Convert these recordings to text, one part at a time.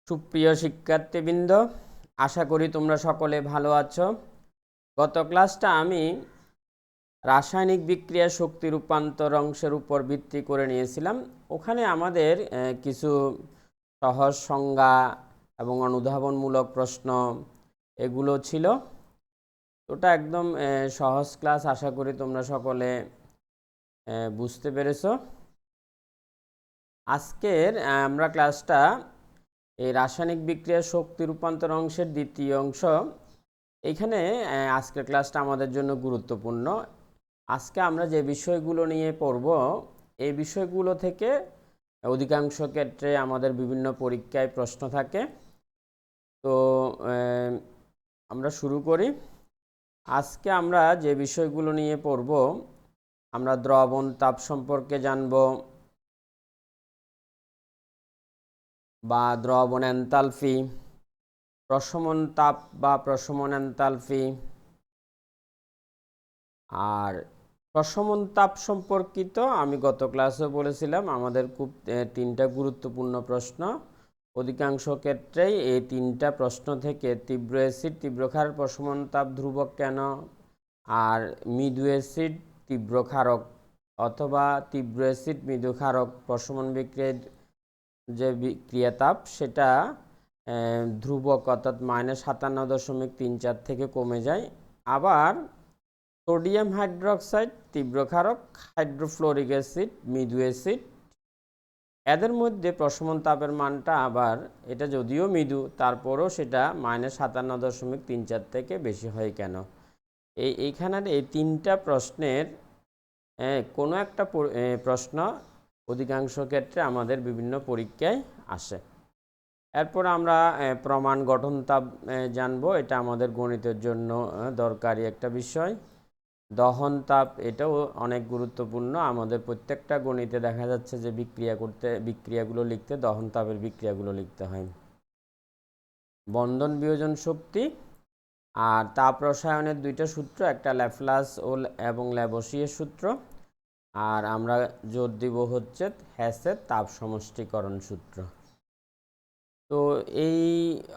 সুপ্রিয় শিক্ষার্থীবৃন্দ, আশা করি তোমরা সকলে ভালো আছো। গত ক্লাসটা আমি রাসায়নিক বিক্রিয়া শক্তি রূপান্তর অংশের উপর ভিত্তি করে নিয়েছিলাম। ওখানে আমাদের কিছু সহজ সংজ্ঞা এবং অনুধাবনমূলক প্রশ্ন এগুলো ছিল। ওটা একদম সহজ ক্লাস, আশা করি তোমরা সকলে বুঝতে পেরেছো। আজকের আমরা ক্লাসটা এই রাসায়নিক বিক্রিয়ার শক্তি রূপান্তর অংশের দ্বিতীয় অংশ। এইখানে আজকের ক্লাসটা আমাদের জন্য গুরুত্বপূর্ণ। আজকে আমরা যে বিষয়গুলো নিয়ে পড়ব, এই বিষয়গুলো থেকে অধিকাংশ ক্ষেত্রে আমাদের বিভিন্ন পরীক্ষায় প্রশ্ন থাকে। তো আমরা শুরু করি। আজকে আমরা যে বিষয়গুলো নিয়ে পড়ব, আমরা দ্রবণ তাপ সম্পর্কে জানব, বা দ্রবণ এনথালপি, প্রশমন তাপ বা প্রশমন এনথালপি। আর প্রশমন তাপ সম্পর্কিত আমি গত ক্লাসে বলেছিলাম আমাদের খুব তিনটা গুরুত্বপূর্ণ প্রশ্ন। অধিকাংশ ক্ষেত্রেই এই তিনটা প্রশ্ন থেকে তীব্র অ্যাসিড তীব্র ক্ষার প্রশমন তাপ ধ্রুবক কেন, আর মৃদু অ্যাসিড তীব্র ক্ষারক অথবা তীব্র অ্যাসিড মৃদু ক্ষারক প্রশমন বিক্রিয়ার যে বিক্রিয়া তাপ সেটা ধ্রুবক অর্থাৎ -57.34 থেকে কমে যায়। আবার সোডিয়াম হাইড্রোক্সাইড তীব্র ক্ষারক, হাইড্রোফ্লোরিক অ্যাসিড মৃদু অ্যাসিড, এদের মধ্যে প্রশমন তাপের মানটা আবার এটা যদিও মৃদু, তারপরও সেটা -57.34 থেকে বেশি হয় কেন। এইখানের এই তিনটা প্রশ্নের কোনো একটা প্রশ্ন অধিকাংশ ক্ষেত্রে আমাদের বিভিন্ন পরীক্ষায় আসে। এরপর আমরা প্রমাণ গঠন তাপ জানবো, এটা আমাদের গণিতের জন্য দরকারি একটা বিষয়। দহন তাপ, এটাও অনেক গুরুত্বপূর্ণ। আমাদের প্রত্যেকটা গণিতে দেখা যাচ্ছে যে বিক্রিয়াগুলো লিখতে দহন তাপের বিক্রিয়াগুলো লিখতে হয়। বন্ধন বিয়োজন শক্তি আর তাপ রসায়নের দুইটা সূত্র, একটা ল্যাপ্লাস এবং ল্যাবোসিয়ের সূত্র, আর আমরা জোর দিব হচ্ছে হ্যাসের তাপ সমষ্টিকরণ সূত্র। তো এই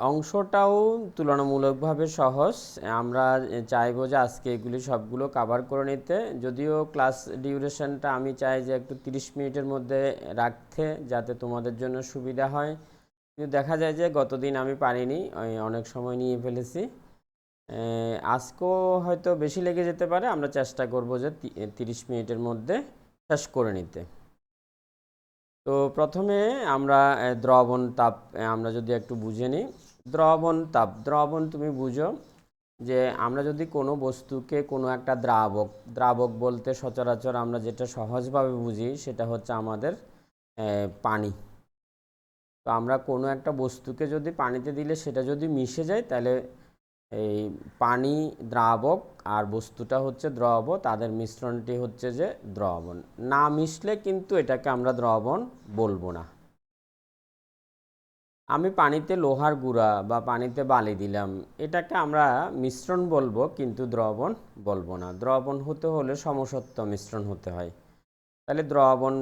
অংশটাও তুলনামূলকভাবে সহজ। আমরা চাইবো যে আজকে এগুলি সবগুলো কভার করে নিতে। যদিও ক্লাস ডিউরেশনটা আমি চাই যে একটু 30 মিনিটের মধ্যে রাখতে, যাতে তোমাদের জন্য সুবিধা হয়। কিন্তু দেখা যায় যে গতদিন আমি পারিনি, অনেক সময় নিয়ে ফেলেছি। আজকেও হয়তো বেশি লেগে যেতে পারে। আমরা চেষ্টা করব যে 30 মিনিটের মধ্যে শেষ করে নিতে। তো প্রথমে আমরা দ্রবণ তাপ আমরা যদি একটু বুঝে নিই। দ্রবণ তাপ, দ্রবণ তুমি বুঝো যে আমরা যদি কোনো বস্তুকে কোনো একটা দ্রাবক বলতে সচরাচর আমরা যেটা সহজভাবে বুঝি সেটা হচ্ছে আমাদের পানি। তো আমরা কোনো একটা বস্তুকে যদি পানিতে দিলে সেটা যদি মিশে যায়, তাহলে এই পানি দ্রাবক আর বস্তুটা হচ্ছে দ্রব, তাদের মিশ্রণটি হচ্ছে যে দ্রবণ। না মিশলে কিন্তু এটাকে আমরা দ্রবণ বলবো না। আমি পানিতে লোহার গুঁড়া বা পানিতে বালি দিলাম, এটাকে আমরা মিশ্রণ বলবো কিন্তু দ্রবণ বলবো না। দ্রবণ হতে হলে সমসত্ব মিশ্রণ হতে হয়। তাহলে দ্রবণ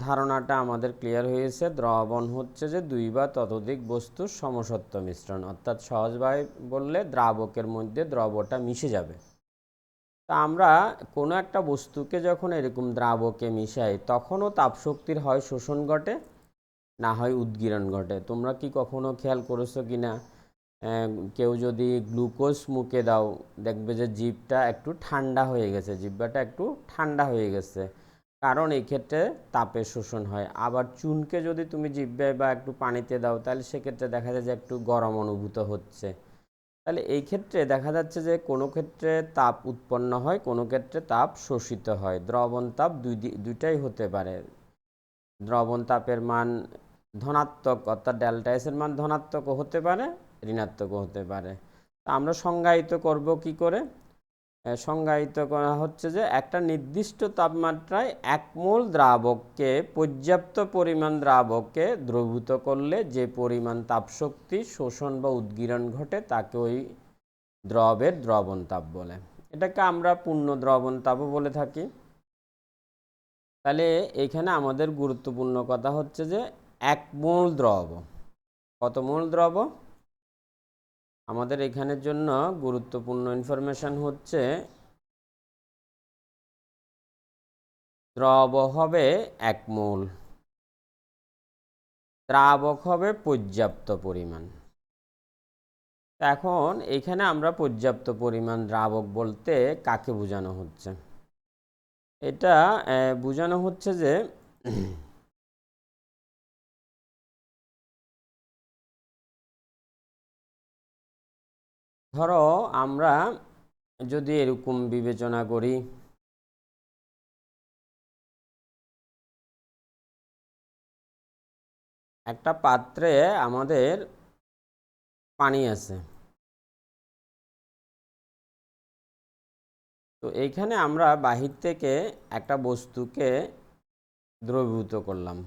ধারণাটা আমাদের ক্লিয়ার হয়েছে। দ্রবণ হচ্ছে যে দুই বা ততোধিক বস্তুর সমসত্ব মিশ্রণ, অর্থাৎ সহজভাবে বললে দ্রাবকের মধ্যে দ্রবটা মিশে যাবে। তা আমরা কোনো একটা বস্তুকে যখন এরকম দ্রাবকে মিশাই, তখনও তাপশক্তির হয় শোষণ ঘটে, না হয় উদ্গীরণ ঘটে। তোমরা কি কখনো খেয়াল করেছো কি না, কেউ যদি গ্লুকোজ মুখে দাও, দেখবে যে জিভটা একটু ঠান্ডা হয়ে গেছে, জিহ্বাটা একটু ঠান্ডা হয়ে গেছে, কারণ এই ক্ষেত্রে তাপের শোষণ হয়। আবার চুনকে যদি তুমি জিহ্বায় বা একটু পানিতে দাও, তাহলে সেক্ষেত্রে দেখা যায় যে একটু গরম অনুভূত হচ্ছে। তাহলে এই ক্ষেত্রে দেখা যাচ্ছে যে কোনো ক্ষেত্রে তাপ উৎপন্ন হয়, কোনো ক্ষেত্রে তাপ শোষিত হয়। দ্রবণ তাপ দুইটাই হতে পারে। দ্রবণ তাপের মান ধনাত্মক, অর্থাৎ ডেল্টা এস এর মান ধনাত্মকও হতে পারে, ঋণাত্মকও হতে পারে। আমরা সংজ্ঞায়িত করব কি করে? সংজ্ঞায়িত করা হচ্ছে যে একটা নির্দিষ্ট তাপমাত্রায় 1 মোল দ্রাবককে পর্যাপ্ত পরিমাণ দ্রাবককে দ্রবীভূত করলে যে পরিমাণ তাপশক্তি শোষণ বা উদ্গীরণ ঘটে তাকে ওই দ্রবের দ্রবণ তাপ বলে। এটাকে আমরা পূর্ণ দ্রবণ তাপও বলে থাকি। তাহলে এখানে আমাদের গুরুত্বপূর্ণ কথা হচ্ছে যে 1 মোল দ্রব কত মোল দ্রব? আমাদের এখানের জন্য গুরুত্বপূর্ণ ইনফরমেশন হচ্ছে দ্রব হবে 1 মোল, দ্রাবক হবে পর্যাপ্ত পরিমাণ। এখন এখানে আমরা পর্যাপ্ত পরিমাণ দ্রাবক বলতে কাকে বোঝানো হচ্ছে? এটা বোঝানো হচ্ছে যে ধরো আমরা যদি এরকম বিবেচনা করি, একটা পাত্রে আমাদের পানি আছে, তো এইখানে আমরা বাহির থেকে একটা বস্তুকে দ্রবীভূত করলাম,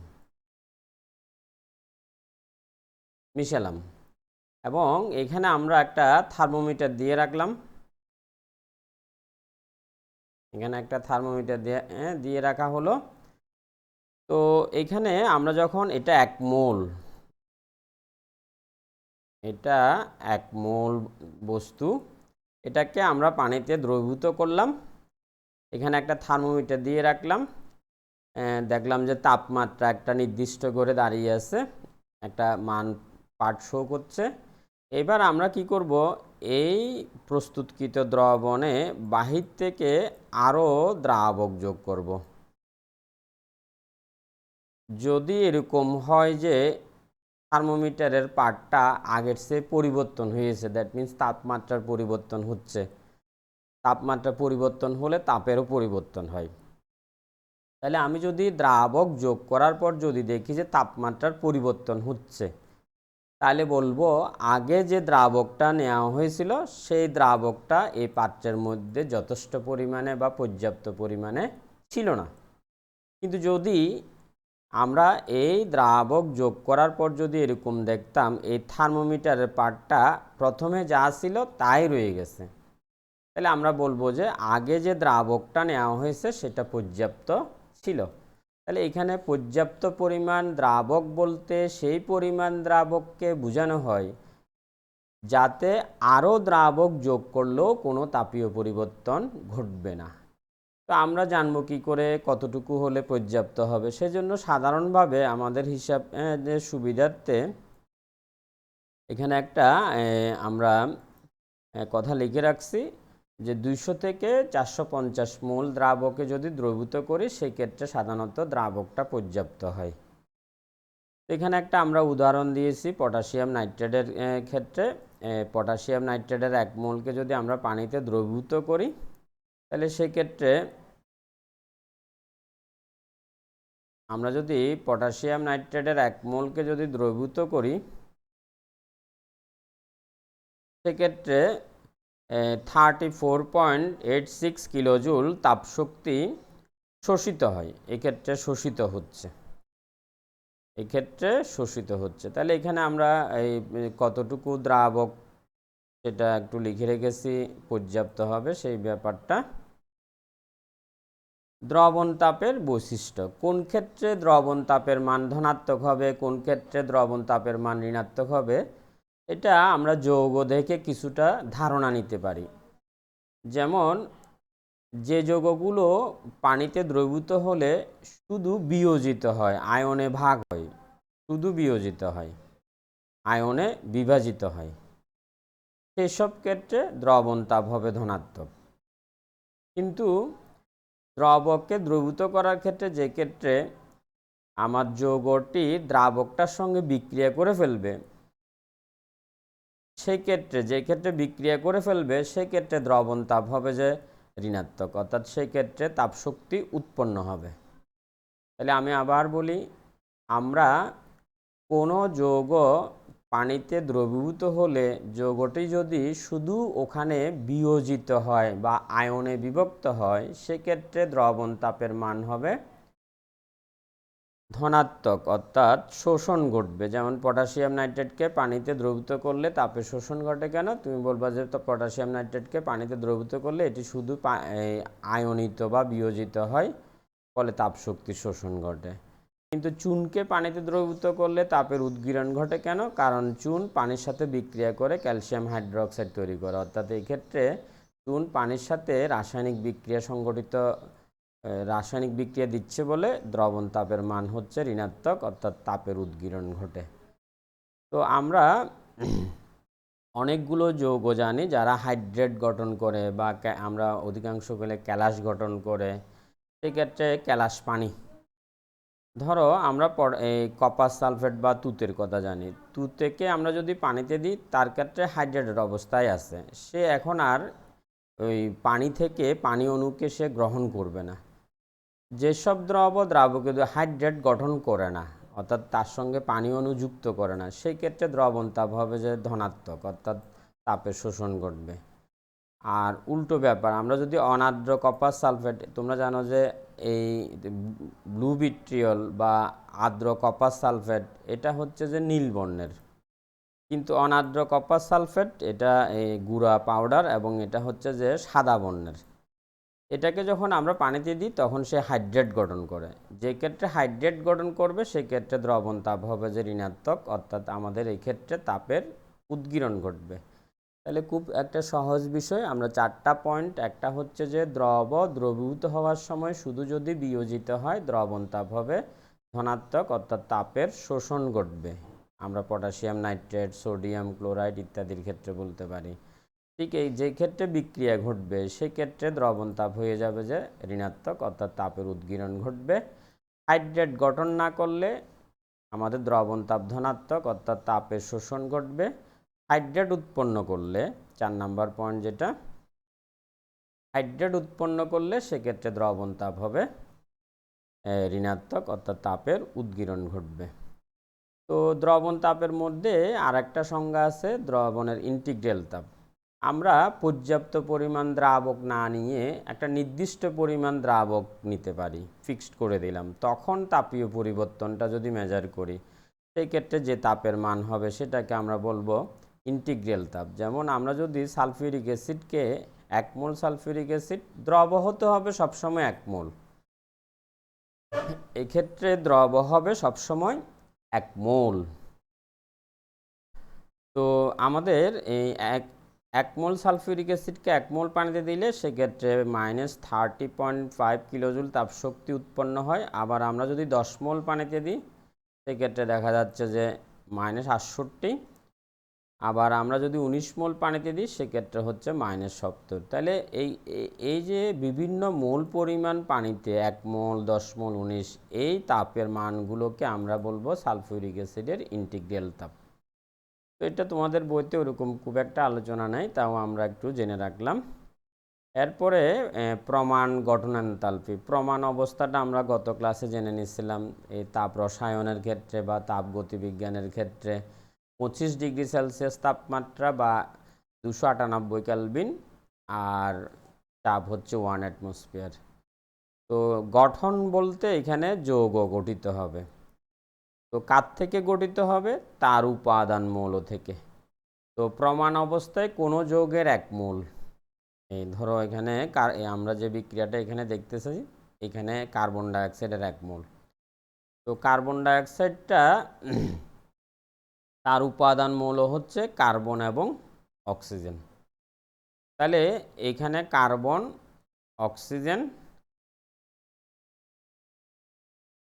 মিশালাম, এবং এখানে আমরা একটা থার্মোমিটার দিয়ে রাখলাম। এখানে একটা থার্মোমিটার দিয়ে রাখা হলো। তো এখানে আমরা যখন এটা 1 মোল, এটা 1 মোল বস্তু, এটাকে আমরা পানিতে দ্রবীভূত করলাম। এখানে একটা থার্মোমিটার দিয়ে রাখলাম, দেখলাম যে তাপমাত্রা একটা নির্দিষ্ট করে দাঁড়িয়ে আছে, একটা মান পাঠ শো করছে। এবার আমরা কি করব, এই প্রস্তুতকৃত দ্রবণে বাহির থেকে আরও দ্রাবক যোগ করব। যদি এরকম হয় যে থার্মোমিটারের পাঠটা আগের চেয়ে পরিবর্তন হয়েছে, দ্যাট মিন্স তাপমাত্রার পরিবর্তন হচ্ছে, তাপমাত্রা পরিবর্তন হলে তাপেরও পরিবর্তন হয়। তাহলে আমি যদি দ্রাবক যোগ করার পর যদি দেখি যে তাপমাত্রার পরিবর্তন হচ্ছে, তাহলে বলবো আগে যে দ্রাবকটা নেওয়া হয়েছিল সেই দ্রাবকটা এই পাত্রের মধ্যে যথেষ্ট পরিমাণে বা পর্যাপ্ত পরিমাণে ছিল না। কিন্তু যদি আমরা এই দ্রাবক যোগ করার পর যদি এরকম দেখতাম এই থার্মোমিটারের পার্টটা প্রথমে যা ছিল তাই রয়ে গেছে, তাহলে আমরা বলবো যে আগে যে দ্রাবকটা নেওয়া হয়েছে সেটা পর্যাপ্ত ছিল। তাহলে এখানে পর্যাপ্ত পরিমাণ দ্রাবক বলতে সেই পরিমাণ দ্রাবককে বোঝানো হয় যাতে আরও দ্রাবক যোগ করলেও কোনো তাপীয় পরিবর্তন ঘটবে না। তো আমরা জানবো কি করে কতটুকু হলে পর্যাপ্ত হবে? সেজন্য সাধারণভাবে আমাদের হিসাব সুবিধার্থে এখানে একটা আমরা কথা লিখে রাখছি যে 200 থেকে 450 মোল দ্রাবকে যদি দ্রবীভূত করি সেক্ষেত্রে সাধারণত দ্রাবকটা পর্যাপ্ত হয়। এখানে একটা আমরা উদাহরণ দিয়েছি পটাশিয়াম নাইট্রেটের ক্ষেত্রে। পটাশিয়াম নাইট্রেটের 1 মোলকে যদি আমরা পানিতে দ্রবীভূত করি, তাহলে সেক্ষেত্রে আমরা যদি পটাশিয়াম নাইট্রেটের 1 মোলকে যদি দ্রবীভূত করি, সেক্ষেত্রে 34.86 কিলোজুল তাপশক্তি শোষিত হয়। এক্ষেত্রে শোষিত হচ্ছে, তাহলে এখানে আমরা এই কতটুকু দ্রাবক সেটা একটু লিখে রেখেছি, পর্যাপ্ত হবে সেই ব্যাপারটা। দ্রবণ তাপের বৈশিষ্ট্য, কোন ক্ষেত্রে দ্রবণ তাপের মান ধনাত্মক হবে, কোন ক্ষেত্রে দ্রবণ তাপের মান ঋণাত্মক হবে, এটা আমরা যৌগ দেখে কিছুটা ধারণা নিতে পারি। যেমন যে যৌগগুলো পানিতে দ্রবীভূত হলে শুধু বিয়োজিত হয়, আয়নে ভাগ হয়, শুধু বিয়োজিত হয়, আয়নে বিভাজিত হয়, সেসব ক্ষেত্রে দ্রবণ তাপ হবে ধনাত্মক। কিন্তু দ্রবককে দ্রবীভূত করার ক্ষেত্রে যে ক্ষেত্রে আমার যৌগটি দ্রাবকটার সঙ্গে বিক্রিয়া করে ফেলবে, সেই ক্ষেত্রে যে ক্ষেত্রে বিক্রিয়া করে ফেলবে সেক্ষেত্রে দ্রবণ তাপ হবে যে ঋণাত্মক, অর্থাৎ সেই ক্ষেত্রে তাপশক্তি উৎপন্ন হবে। তাহলে আমি আবার বলি, আমরা কোনো যৌগ পানিতে দ্রবীভূত হলে যৌগটি যদি শুধু ওখানে বিয়োজিত হয় বা আয়নে বিভক্ত হয়, সেক্ষেত্রে দ্রবণ তাপের মান হবে ধনাত্মক, অর্থাৎ শোষণ ঘটবে। যেমন পটাশিয়াম নাইট্রেটকে পানিতে দ্রবীভূত করলে তাপের শোষণ ঘটে কেন? তুমি বলবা যে তো পটাশিয়াম নাইট্রেটকে পানিতে দ্রবীভূত করলে এটি শুধু আয়নিত বা বিয়োজিত হয়, ফলে তাপশক্তি শোষণ ঘটে। কিন্তু চুনকে পানিতে দ্রবীভূত করলে তাপের উদ্গীরণ ঘটে কেন? কারণ চুন পানির সাথে বিক্রিয়া করে ক্যালসিয়াম হাইড্রোক্সাইড তৈরি করে, অর্থাৎ এই ক্ষেত্রে চুন পানির সাথে রাসায়নিক বিক্রিয়া দিচ্ছে বলে দ্রবণ তাপের মান হচ্ছে ঋণাত্মক, অর্থাৎ তাপের উদ্গীরণ ঘটে। তো আমরা অনেকগুলো যৌগ জানি যারা হাইড্রেট গঠন করে বা আমরা অধিকাংশ গেলে ক্যালাস গঠন করে, সেক্ষেত্রে ক্যালাস পানি। ধরো আমরা এই কপার সালফেট বা তুতের কথা জানি, তুতেকে আমরা যদি পানিতে দিই তার ক্ষেত্রে হাইড্রেটেড অবস্থায় আছে, সে এখন আর ওই পানি থেকে পানি অণুকে সে গ্রহণ করবে না। যেসব দ্রাবকে হাইড্রেট গঠন করে না, অর্থাৎ তার সঙ্গে পানি অণু যুক্ত করে না, সেই ক্ষেত্রে দ্রবণ তাপ হবে যে ধনাত্মক, অর্থাৎ তাপের শোষণ ঘটবে। আর উল্টো ব্যাপার, আমরা যদি অনার্দ্র কপার সালফেট, তোমরা জানো যে এই ব্লু ভিট্রিয়ল বা আর্দ্র কপার সালফেট এটা হচ্ছে যে নীল বর্ণের, কিন্তু অনার্দ্র কপার সালফেট এটা এই গুঁড়া পাউডার এবং এটা হচ্ছে যে সাদা বর্ণের। এটাকে যখন আমরা পানিতে দিই তখন সে হাইড্রেট গঠন করে, যে ক্ষেত্রে হাইড্রেট গঠন করবে সেই ক্ষেত্রে দ্রবণ তাপ হবে যে ঋণাত্মক, অর্থাৎ আমাদের এই ক্ষেত্রে তাপের উদ্গীরণ ঘটবে। তাহলে খুব একটা সহজ বিষয়, আমরা 4টা পয়েন্ট, একটা হচ্ছে যে দ্রবীভূত হওয়ার সময় শুধু যদি বিয়োজিত হয় দ্রবণ তাপ হবে ধনাত্মক, অর্থাৎ তাপের শোষণ ঘটবে। আমরা পটাশিয়াম নাইট্রেট, সোডিয়াম ক্লোরাইড ইত্যাদির ক্ষেত্রে বলতে পারি। ঠিক এই যে ক্ষেত্রে বিক্রিয়া ঘটবে সেক্ষেত্রে দ্রবণ তাপ হয়ে যাবে যে ঋণাত্মক, অর্থাৎ তাপের উদ্গীরণ ঘটবে। হাইড্রেট গঠন না করলে আমাদের দ্রবণ তাপ ধনাত্মক, অর্থাৎ তাপের শোষণ ঘটবে। হাইড্রেট উৎপন্ন করলে, 4 নম্বর পয়েন্ট যেটা, হাইড্রেট উৎপন্ন করলে সেক্ষেত্রে দ্রবণ তাপ হবে ঋণাত্মক, অর্থাৎ তাপের উদ্গীরণ ঘটবে। তো দ্রবণ তাপের মধ্যে আরেকটা সংজ্ঞা আছে দ্রবণের ইন্টিগ্রাল তাপ। আমরা পর্যাপ্ত পরিমাণ দ্রাবক না নিয়ে একটা নির্দিষ্ট পরিমাণ দ্রাবক নিতে পারি, ফিক্সড করে দিলাম, তখন তাপীয় পরিবর্তনটা যদি মেজার করি সেই ক্ষেত্রে যে তাপের মান হবে সেটাকে আমরা বলবো ইন্টিগ্রাল তাপ। যেমন আমরা যদি সালফিউরিক অ্যাসিডকে 1 মোল সালফিউরিক অ্যাসিড, দ্রব হতে হবে সবসময় 1 মোল, এক্ষেত্রে দ্রব হবে সবসময় 1 মোল। তো আমাদের এই 1 মোল সালফিউরিক অ্যাসিডকে 1 মোল পানিতে দিলে সেক্ষেত্রে -30.5 কিলোজুল তাপশক্তি উৎপন্ন হয়। আবার আমরা যদি 10 মোল পানিতে দিই সেক্ষেত্রে দেখা যাচ্ছে যে -68। আবার আমরা যদি 19 মোল পানিতে দিই সেক্ষেত্রে হচ্ছে -70। তাহলে এই যে বিভিন্ন মোল পরিমাণ পানিতে 1 মোল, 10 মোল, 19, এই তাপের মানগুলোকে আমরা বলবো সালফিউরিক অ্যাসিডের ইন্টিগ্রাল তাপ। তো এটা তোমাদের বইতে ওরকম খুব একটা আলোচনা নেই, তাও আমরা একটু জেনে রাখলাম। এরপরে প্রমাণ গঠন এনথালপি। প্রমাণ অবস্থাটা আমরা গত ক্লাসে জেনে নিয়েছিলাম। এই তাপ রসায়নের ক্ষেত্রে বা তাপ গতিবিজ্ঞানের ক্ষেত্রে 25 ডিগ্রি সেলসিয়াস তাপমাত্রা বা 298 কেলভিন, আর চাপ হচ্ছে 1 অ্যাটমসফিয়ার। তো গঠন বলতে এখানে যৌগ গঠিত হবে। তো কার থেকে গঠিত হবে? তার উপাদান মৌল থেকে। তো প্রমাণ অবস্থায় কোনো যৌগের 1 মোল, এই ধরো এখানে আমরা যে বিক্রিয়াটা এখানে দেখতেছি, এখানে কার্বন ডাইঅক্সাইডের 1 মোল। তো কার্বন ডাইঅক্সাইডটা তার উপাদান মৌল হচ্ছে কার্বন এবং অক্সিজেন। তাহলে এখানে কার্বন, অক্সিজেন,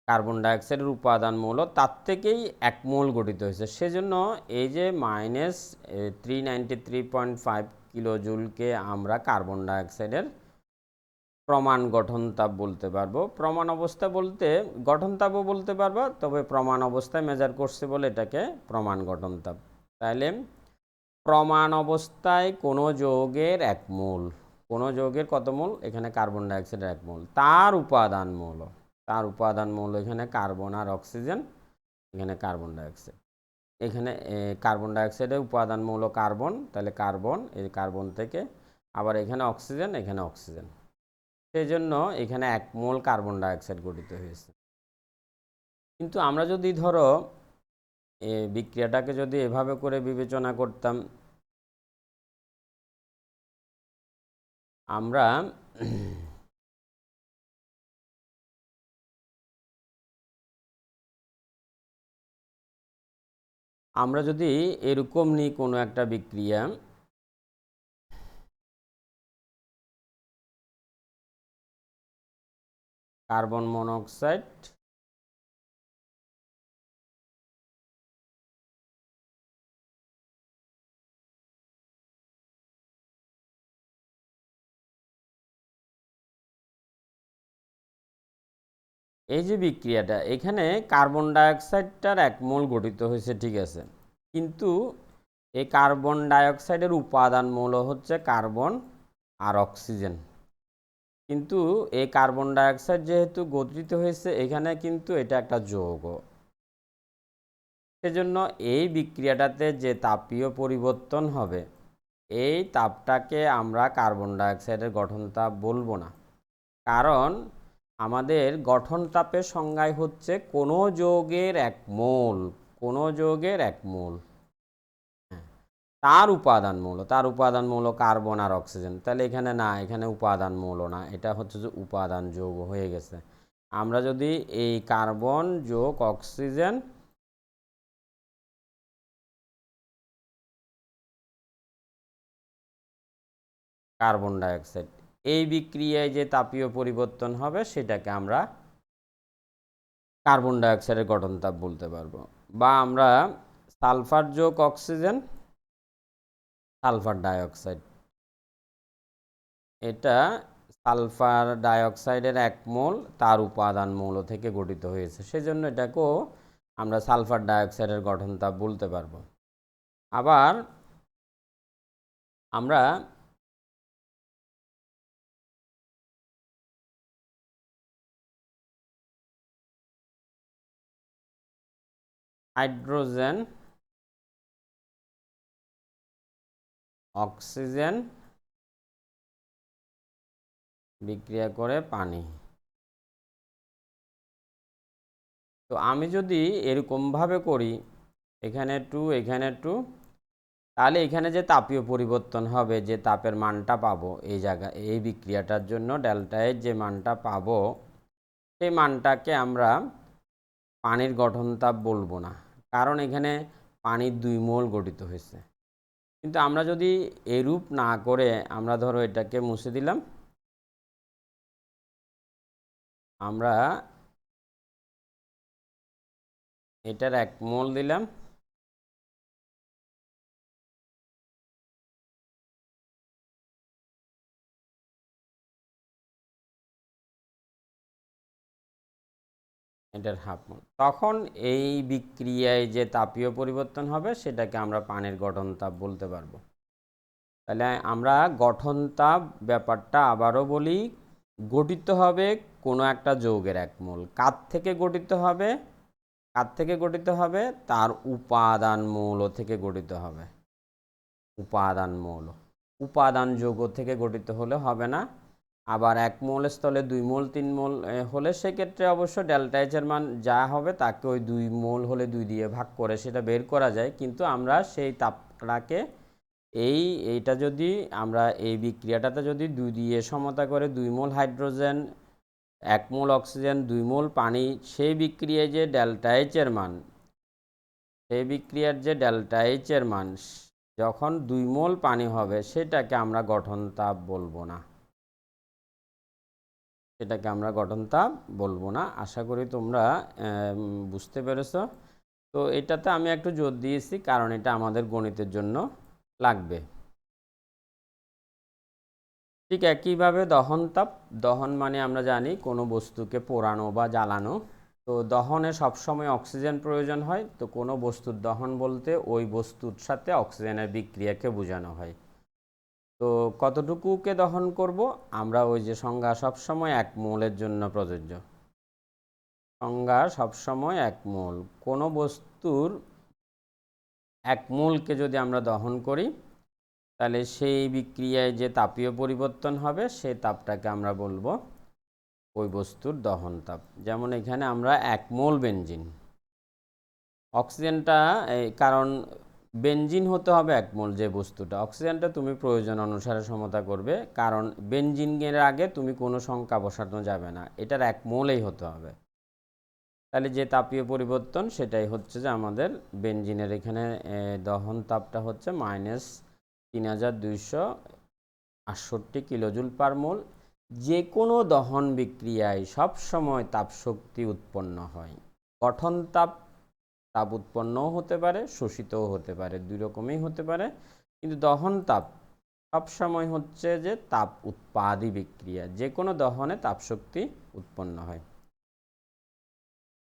কার্বন ডাইঅক্সাইডের উপাদান মৌল তার থেকেই 1 মোল গঠিত হয়েছে। সেজন্য এই যে -393.5 কিলোজুলকে আমরা কার্বন ডাইঅক্সাইডের প্রমাণ গঠন তাপ বলতে পারবো। প্রমাণ অবস্থা বলতে গঠন তাপও বলতে পারবো, তবে প্রমাণ অবস্থায় মেজার করছে বলে এটাকে প্রমাণ গঠন তাপ। তাহলে প্রমাণ অবস্থায় কোনো যৌগের 1 মোল, কোনো যৌগের কত মোল? এখানে কার্বন ডাইঅক্সাইডের 1 মোল, তার উপাদান মৌল এখানে কার্বন আর অক্সিজেন, এখানে কার্বন ডাইঅক্সাইড। এখানে কার্বন ডাইঅক্সাইডের উপাদান মৌল কার্বন, তাহলে কার্বন, এই কার্বন থেকে আবার এখানে অক্সিজেন, এখানে অক্সিজেন, সেই জন্য এখানে 1 মোল কার্বন ডাইঅক্সাইড গঠিত হয়েছে। কিন্তু আমরা যদি ধরো বিক্রিয়াটাকে যদি এভাবে করে বিবেচনা করতাম, আমরা আমরা যদি এরকম নিই কোনো একটা বিক্রিয়া, কার্বন মনোক্সাইড এই যে বিক্রিয়াটা, এখানে কার্বন ডাইঅক্সাইডটার 1 মোল গঠিত হয়েছে, ঠিক আছে, কিন্তু এই কার্বন ডাইঅক্সাইডের উপাদান মৌল হচ্ছে কার্বন আর অক্সিজেন। কিন্তু এই কার্বন ডাইঅক্সাইড যেহেতু গঠিত হয়েছে, এখানে কিন্তু এটা একটা যৌগ, সেজন্য এই বিক্রিয়াটাতে যে তাপীয় পরিবর্তন হবে, এই তাপটাকে আমরা কার্বন ডাইঅক্সাইডের গঠন তাপ বলবো না। কারণ আমাদের গঠন তাপের সংজ্ঞায় হচ্ছে কোনো যৌগের 1 মোল, কোনো যৌগের 1 মোল, তার উপাদান মৌল, তার উপাদান মৌল কার্বন আর অক্সিজেন। তাহলে এখানে না, এখানে উপাদান মৌল না, এটা হচ্ছে যে উপাদান যৌগ হয়ে গেছে। আমরা যদি এই কার্বন যোগ অক্সিজেন কার্বন ডাইঅক্সাইড, এই বিক্রিয়ায় যে তাপীয় পরিবর্তন হবে সেটাকে আমরা কার্বন ডাইঅক্সাইডের গঠন তাপ বলতে পারবো। বা আমরা সালফার যোগ অক্সিজেন, সালফার ডাইঅক্সাইড, এটা সালফার ডাইঅক্সাইডের 1 মোল তার উপাদান মৌল থেকে গঠিত হয়েছে, সেজন্য এটাকেও আমরা সালফার ডাইঅক্সাইডের গঠন তাপ বলতে পারবো। আবার আমরা হাইড্রোজেন অক্সিজেন বিক্রিয়া করে পানি, তো আমি যদি এরকমভাবে করি, এখানে 2 এখানে 2, তাহলে এখানে যে তাপীয় পরিবর্তন হবে, যে তাপের মানটা পাবো এই জায়গায় এই বিক্রিয়াটার জন্য ডেল্টা এর যে মানটা পাবো, সেই মানটাকে আমরা পানির গঠন তাপ বলবো না, কারণ এখানে পানির 2 মোল গঠিত হয়েছে। কিন্তু আমরা যদি এরূপ না করে, আমরা ধরো এটাকে মুছে দিলাম, আমরা এটার 1 মোল দিলাম, এটার হাফ মোল, তখন এই বিক্রিয়ায় যে তাপীয় পরিবর্তন হবে সেটাকে আমরা পানির গঠন তাপ বলতে পারবো। তাহলে আমরা গঠন তাপ ব্যাপারটা আবারও বলি, গঠিত হবে কোনো একটা যৌগের 1 মোল, কার থেকে গঠিত হবে, কার থেকে গঠিত হবে, তার উপাদান মৌল থেকে গঠিত হবে, উপাদান মৌল, উপাদান যৌগ থেকে গঠিত হলে হবে না। আবার 1 মোল স্থলে 2 মোল 3 মোল হলে সেক্ষেত্রে অবশ্য ডেল্টা এইচ এর মান যা হবে তাকে ওই 2 মোল হলে 2 দিয়ে ভাগ করে সেটা বের করা যায়, কিন্তু আমরা সেই তাপটাকে এইটা যদি আমরা এই বিক্রিয়াটাতে যদি 2 দিয়ে সমতা করে 2 মোল হাইড্রোজেন 1 মোল অক্সিজেন 2 মোল পানি, সেই বিক্রিয়ায় যে ডেল্টা এইচ এর মান, সেই বিক্রিয়ার যে ডেল্টা এইচ এর মান যখন 2 মোল পানি হবে, সেটাকে আমরা গঠন তাপ বলবো না, সেটাকে আমরা গঠন তাপ বলবো না। আশা করি তোমরা বুঝতে পেরেছ। তো এটাতে আমি একটু জোর দিয়েছি কারণ এটা আমাদের গণিতের জন্য লাগবে। ঠিক একইভাবে দহন তাপ, দহন মানে আমরা জানি কোনো বস্তুকে পোড়ানো বা জ্বালানো, তো দহনে সবসময় অক্সিজেন প্রয়োজন হয়, তো কোনো বস্তুর দহন বলতে ওই বস্তুর সাথে অক্সিজেনের বিক্রিয়াকে বোঝানো হয়। তো কতটুকুকে দহন করব, আমরা ওই যে সংজ্ঞা সবসময় 1 মোলের জন্য প্রযোজ্য, সংজ্ঞা সবসময় 1 মোল, কোনো বস্তুর 1 মোলকে যদি আমরা দহন করি, তাহলে সেই বিক্রিয়ায় যে তাপীয় পরিবর্তন হবে সেই তাপটাকে আমরা বলবো ওই বস্তুর দহন তাপ। যেমন এখানে আমরা 1 মোল বেনজিন, অক্সিজেনটা কারণ বেনজিন হতে হবে 1 মোল, যে বস্তুটা, অক্সিজেনটা তুমি প্রয়োজন অনুসারে সমতা করবে, কারণ বেনজিনের আগে তুমি কোনো সংখ্যা বসানো যাবে না, এটার 1 মোলেই হতে হবে। তাহলে যে তাপীয় পরিবর্তন সেটাই হচ্ছে যে আমাদের বেনজিনের এখানে দহন তাপটা হচ্ছে -3268 কিলোজুল পার মোল। যে কোনো দহন বিক্রিয়ায় সবসময় তাপশক্তি উৎপন্ন হয়। গঠন তাপ তাপ উৎপন্নও হতে পারে, শোষিতও হতে পারে, দুই রকমই হতে পারে, কিন্তু দহন তাপ সবসময় হচ্ছে যে তাপ উৎপাদী বিক্রিয়া, যে কোনো দহনে তাপশক্তি উৎপন্ন হয়।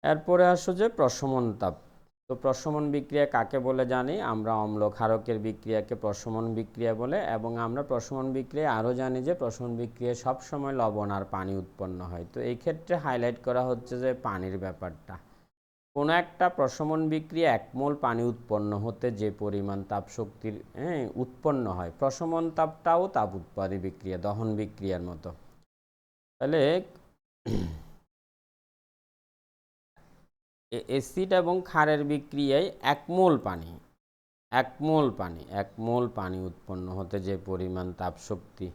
এরপরে আসো যে প্রশমন তাপ। তো প্রশমন বিক্রিয়া কাকে বলে জানি আমরা? অম্ল ক্ষারকের বিক্রিয়াকে প্রশমন বিক্রিয়া বলে, এবং আমরা প্রশমন বিক্রিয়া আরও জানি যে প্রশমন বিক্রিয়ায় সবসময় লবণ আর পানি উৎপন্ন হয়। তো এই ক্ষেত্রে হাইলাইট করা হচ্ছে যে পানির ব্যাপারটা। কোনো একটা প্রশমন বিক্রিয়া 1 মোল পানি উৎপন্ন হতে যে পরিমাণ তাপশক্তির উৎপন্ন হয়, প্রশমন তাপটাও তাপ উৎপাদী বিক্রিয়া, দহন বিক্রিয়ার মতো। তাহলে অ্যাসিড এবং ক্ষারের বিক্রিয়ায় 1 মোল পানি উৎপন্ন হতে যে পরিমাণ তাপশক্তি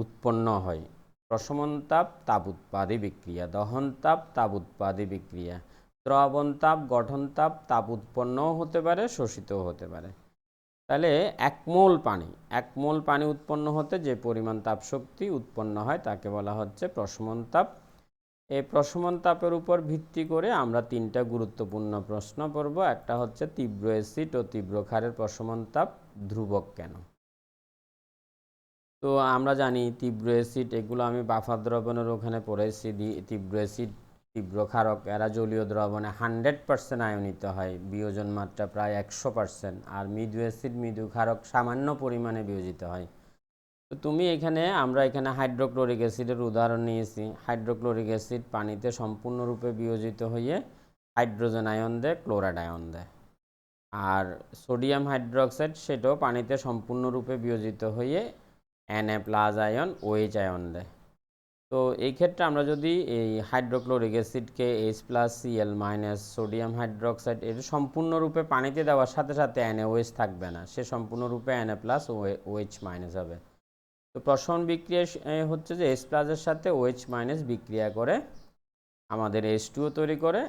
উৎপন্ন হয়, প্রশমন তাপ তাপ উৎপাদী বিক্রিয়া, দহন তাপ তাপ উৎপাদী বিক্রিয়া, দ্রবণ তাপ গঠন তাপ তাপ উৎপন্নও হতে পারে, শোষিতও হতে পারে। তাহলে 1 মোল পানি উৎপন্ন হতে যে পরিমাণ তাপশক্তি উৎপন্ন হয় তাকে বলা হচ্ছে প্রশমন তাপ। এই প্রশমন তাপের উপর ভিত্তি করে আমরা 3টা গুরুত্বপূর্ণ প্রশ্ন পড়ব। একটা হচ্ছে তীব্র অ্যাসিড ও তীব্র ক্ষারের প্রশমন তাপ ধ্রুবক কেন? তো আমরা জানি তীব্র অ্যাসিড, এগুলো আমি বাফার দ্রবণের ওখানে পড়েছি। তীব্র অ্যাসিড তীব্র ক্ষারক এরা জলীয় দ্রবণে 100% আয়নিত হয়, বিয়োজন মাত্রা প্রায় 100%। আর মৃদু অ্যাসিড মৃদু ক্ষারক সামান্য পরিমাণে বিয়োজিত হয়। তো তুমি আমরা এখানে হাইড্রোক্লোরিক অ্যাসিডের উদাহরণ নিয়েছি। হাইড্রোক্লোরিক অ্যাসিড পানিতে সম্পূর্ণরূপে বিয়োজিত হয়ে হাইড্রোজেন আয়ন দেয়, ক্লোরাইড আয়ন দেয়। আর সোডিয়াম হাইড্রোক্সাইড সেটাও পানিতে সম্পূর্ণরূপে বিয়োজিত হয়ে Na+ আয়ন OH আয়ন দেয়। তো এই ক্ষেত্রে আমরা যদি এই হাইড্রোক্লোরিক অ্যাসিডকে H+Cl- সোডিয়াম হাইড্রোক্সাইড এর সম্পূর্ণরূপে পানিতে দেওয়ার সাথে সাথে NaOH থাকবে না, সে সম্পূর্ণরূপে Na+ OH- হবে। তো প্রশমন বিক্রিয়া হচ্ছে যে H+ এর সাথে OH- বিক্রিয়া করে আমাদের H2O তৈরি করে,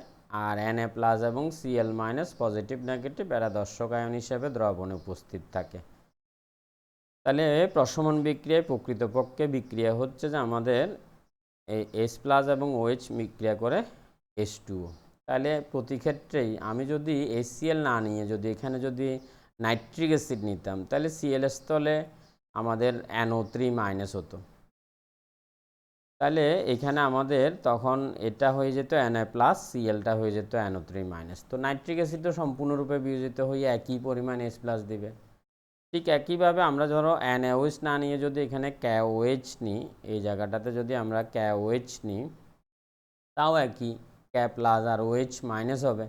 আর Na+ এবং Cl- পজিটিভ নেগেটিভ এরা দর্শক আয়ন হিসেবে দ্রবণে উপস্থিত থাকে। তাহলে প্রশমন বিক্রিয়ায় প্রকৃতপক্ষে বিক্রিয়া হচ্ছে যে আমাদের এই H+ এবং OH বিক্রিয়া করে H2O। তাহলে প্রতি ক্ষেত্রেই আমি যদি HCl না নিয়ে যদি এখানে যদি নাইট্রিক অ্যাসিড নিতাম, তাহলে Cl স্থলে আমাদের NO3- হতো। তাহলে এখানে আমাদের তখন এটা হয়ে যেত Na+, Clটা হয়ে যেত NO3-। তো নাইট্রিক অ্যাসিড তো সম্পূর্ণরূপে বিয়োজিত হয়ে একই পরিমাণ H+ দিবে। ঠিক একইভাবে আমরা ধরো NaOH না নিয়ে যদি এখানে KOH নিই, এই জায়গাটাতে যদি আমরা KOH নিই, তাও একই K+ আর OH- হবে।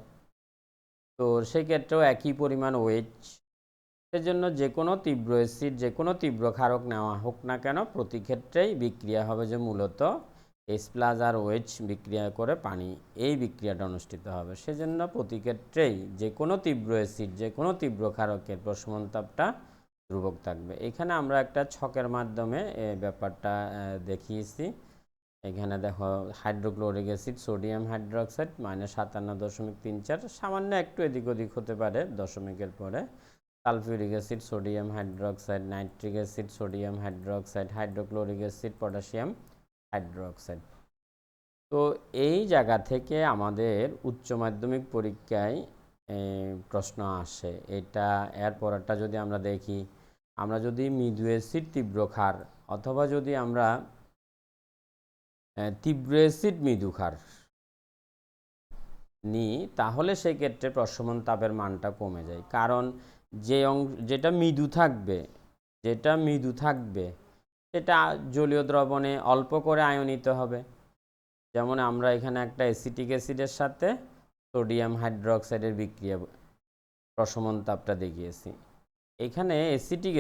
তো সেক্ষেত্রেও একই পরিমাণ OH। সেজন্য যে কোনো তীব্র অ্যাসিড যে কোনো তীব্র ক্ষারক নেওয়া হোক না কেন, প্রতি ক্ষেত্রেই বিক্রিয়া হবে যে মূলত H+ আর OH বিক্রিয়া করে পানি, এই বিক্রিয়াটা অনুষ্ঠিত হবে। সেজন্য প্রতি ক্ষেত্রেই যে কোনো তীব্র অ্যাসিড যে কোনো তীব্র ক্ষারকের প্রশমন তাপটা ধ্রুবক থাকবে। এখানে আমরা একটা ছকের মাধ্যমে এই ব্যাপারটা দেখিয়েছি। এখানে দেখো হাইড্রোক্লোরিক অ্যাসিড সোডিয়াম হাইড্রোক্সাইড -57.34, সামান্য একটু এদিক ওদিক হতে পারে দশমিকের পরে। Sulphuric acid sodium hydroxide, nitric acid sodium hydroxide, hydrochloric acid potassium hydroxide. তো এই জায়গা থেকে আমাদের উচ্চ মাধ্যমিক পরীক্ষায় প্রশ্ন আসে। এটা এর পরেরটা যদি আমরা দেখি, আমরা যদি মৃদু অ্যাসিড তীব্র ক্ষার অথবা যদি আমরা তীব্র অ্যাসিড মৃদু ক্ষার নিই, তাহলে সেক্ষেত্রে প্রশমন তাপের মানটা কমে যায়। কারণ যেটা মৃদু থাকবে সেটা জলীয় দ্রবণে অল্প করে আয়নিত হবে। যেমন আমরা এখানে একটা অ্যাসিটিক অ্যাসিডের সাথে সোডিয়াম হাইড্রোক্সাইডের বিক্রিয়া প্রশমন তাপটা দেখিয়েছি। এখানে অ্যাসিটিক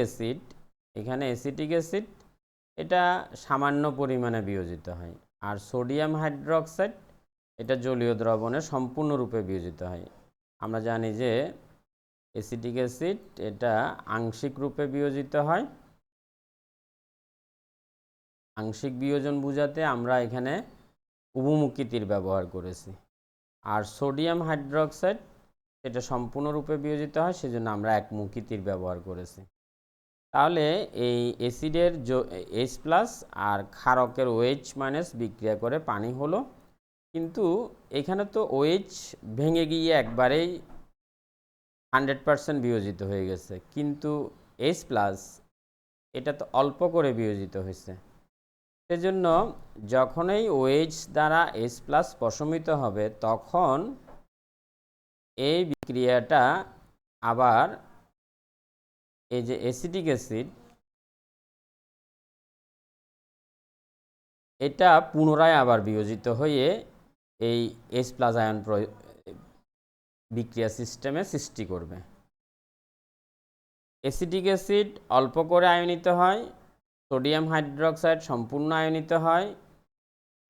অ্যাসিড এটা সামান্য পরিমাণে বিয়োজিত হয়, আর সোডিয়াম হাইড্রোক্সাইড এটা জলীয় দ্রবণে সম্পূর্ণরূপে বিয়োজিত হয়। আমরা জানি যে অ্যাসিটিক অ্যাসিড এটা আংশিক রূপে বিয়োজিত হয়। আংশিক বিয়োজন বোঝাতে আমরা এখানে উভমুখী তীর ব্যবহার করেছি। আর সোডিয়াম হাইড্রোক্সাইড সেটা সম্পূর্ণরূপে বিয়োজিত হয়, সেজন্য আমরা একমুখী তীর ব্যবহার করেছি। তাহলে এই অ্যাসিডের H+ আর ক্ষারকের OH- বিক্রিয়া করে পানি হলো, কিন্তু এখানে তো OH ভেঙে গিয়ে একবারেই 100% বিয়োজিত হয়ে গেছে, কিন্তু H+ এটা তো অল্প করে বিয়োজিত হয়েছে। সেজন্য যখনই OH দ্বারা H+ প্রশমিত হবে, তখন এই বিক্রিয়াটা আবার এই যে অ্যাসিটিক অ্যাসিড এটা পুনরায় আবার বিয়োজিত হয়ে এই H+ আয়ন বিক্রিয়া সিস্টেমে সৃষ্টি করবে। অ্যাসিটিক অ্যাসিড অল্প করে আয়নিত হয়, সোডিয়াম হাইড্রোক্সাইড সম্পূর্ণ আয়নিত হয়।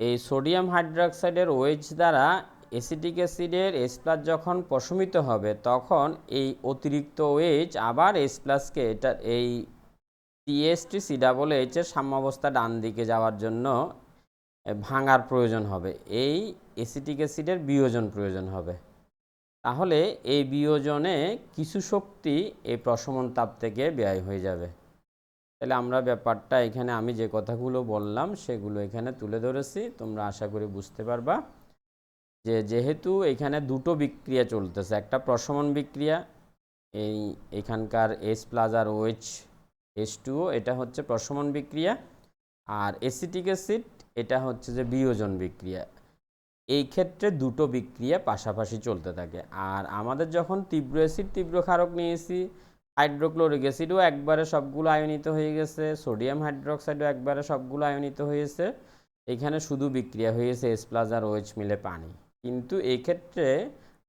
এই সোডিয়াম হাইড্রোক্সাইডের OH দ্বারা অ্যাসিটিক অ্যাসিডের H+ যখন প্রশমিত হবে, তখন এই অতিরিক্ত OH আবার H+কে এটা এই CH3COOH এর সাম্যাবস্থা ডান দিকে যাওয়ার জন্য ভাঙার প্রয়োজন হবে, এই অ্যাসিটিক অ্যাসিডের বিয়োজন প্রয়োজন হবে। তাহলে এই বিয়োজনে কিছু শক্তি এই প্রশমন তাপ থেকে ব্যয় হয়ে যাবে। তাহলে আমরা ব্যাপারটা এখানে আমি যে কথাগুলো বললাম সেগুলো এখানে তুলে ধরেছি, তোমরা আশা করি বুঝতে পারবা যে যেহেতু এখানে দুটো বিক্রিয়া চলতেছে, একটা প্রশমন বিক্রিয়া, এখানকার H+ আর OH H2O এটা হচ্ছে প্রশমন বিক্রিয়া, আর অ্যাসিটিক অ্যাসিড এটা হচ্ছে যে বিয়োজন বিক্রিয়া। এই ক্ষেত্রে দুটো বিক্রিয়া পাশাপাশি চলতে থাকে। আর আমাদের যখন তীব্র অ্যাসিড তীব্র ক্ষারক নিয়েছি, হাইড্রোক্লোরিক অ্যাসিডও একবারে সবগুলো আয়নিত হয়ে গেছে, সোডিয়াম হাইড্রোক্সাইডও একবারে সবগুলো আয়নিত হয়েছে, এখানে শুধু বিক্রিয়া হয়েছে H+ আর OH মিলে পানি। কিন্তু এই ক্ষেত্রে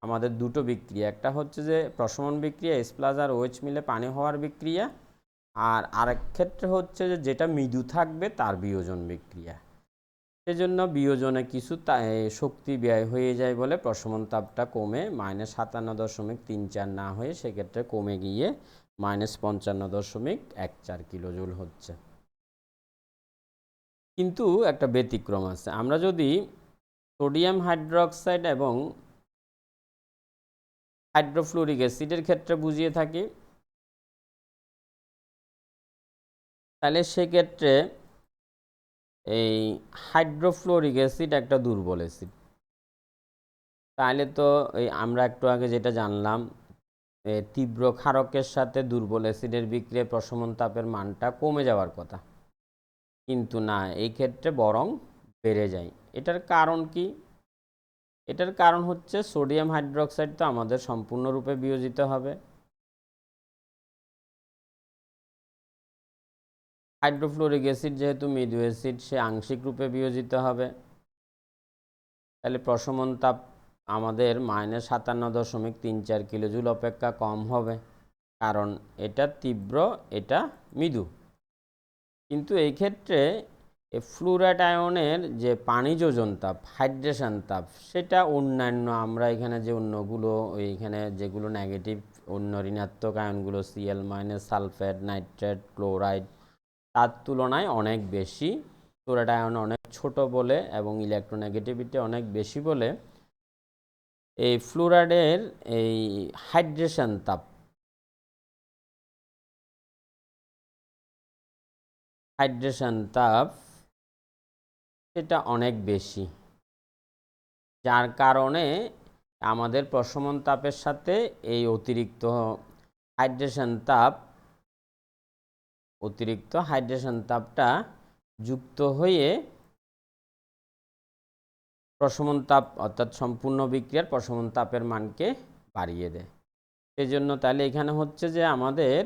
আমাদের দুটো বিক্রিয়া, একটা হচ্ছে যে প্রশমন বিক্রিয়া H+ আর OH মিলে পানি হওয়ার বিক্রিয়া, আর আরেক ক্ষেত্রে হচ্ছে যে যেটা মৃদু থাকবে তার বিয়োজন বিক্রিয়া। সেজন্য বিয়োজনে কিছু শক্তি ব্যয় হয়ে যায় বলে প্রশমন তাপটা কমে -57.34 না হয়ে সেক্ষেত্রে কমে গিয়ে -55.14 কিলোজুল হচ্ছে। কিন্তু একটা ব্যতিক্রম আছে, আমরা যদি সোডিয়াম হাইড্রোক্সাইড এবং হাইড্রোফ্লুরিক অ্যাসিডের ক্ষেত্রে বুঝিয়ে থাকি, তাহলে সেক্ষেত্রে এই হাইড্রোফ্লোরিক অ্যাসিড একটা দুর্বল অ্যাসিড। তাহলে তো এই আমরা একটু আগে যেটা জানলাম, তীব্র ক্ষারকের সাথে দুর্বল অ্যাসিডের বিক্রিয়ায় প্রশমন তাপের মানটা কমে যাওয়ার কথা, কিন্তু না, এই ক্ষেত্রে বরং বেড়ে যায়। এটার কারণ কি? এটার কারণ হচ্ছে সোডিয়াম হাইড্রোক্সাইড তো আমাদের সম্পূর্ণরূপে বিয়োজিত হবে, হাইড্রোফ্লোরিক অ্যাসিড যেহেতু মৃদু অ্যাসিড সে আংশিক রূপে বিয়োজিত হবে। তাহলে প্রশমন তাপ আমাদের -57.34 কিলোজুল অপেক্ষা কম হবে, কারণ এটা তীব্র, এটা মৃদু। কিন্তু এই ক্ষেত্রে ফ্লুরাইড আয়নের যে পানি যোজন তাপ, হাইড্রেশন তাপ, সেটা অন্যান্য আমরা এখানে যে অন্যগুলো এইখানে যেগুলো নেগেটিভ অন্য ঋণাত্মক আয়নগুলো Cl- সালফেট, নাইট্রেট, ক্লোরাইড, তার তুলনায় অনেক বেশি। ফ্লুরাইড আয়ন অনেক ছোট বলে এবং ইলেকট্রোনেগেটিভিটি অনেক বেশি বলে এই ফ্লুরাইডের এই হাইড্রেশন তাপ সেটা অনেক বেশি, যার কারণে আমাদের প্রশমন তাপের সাথে এই অতিরিক্ত হাইড্রেশন তাপটা যুক্ত হয়ে প্রশমন তাপ অর্থাৎ সম্পূর্ণ বিক্রিয়ার প্রশমন তাপের মানকে বাড়িয়ে দেয়। সেই জন্য তাহলে এখানে হচ্ছে যে আমাদের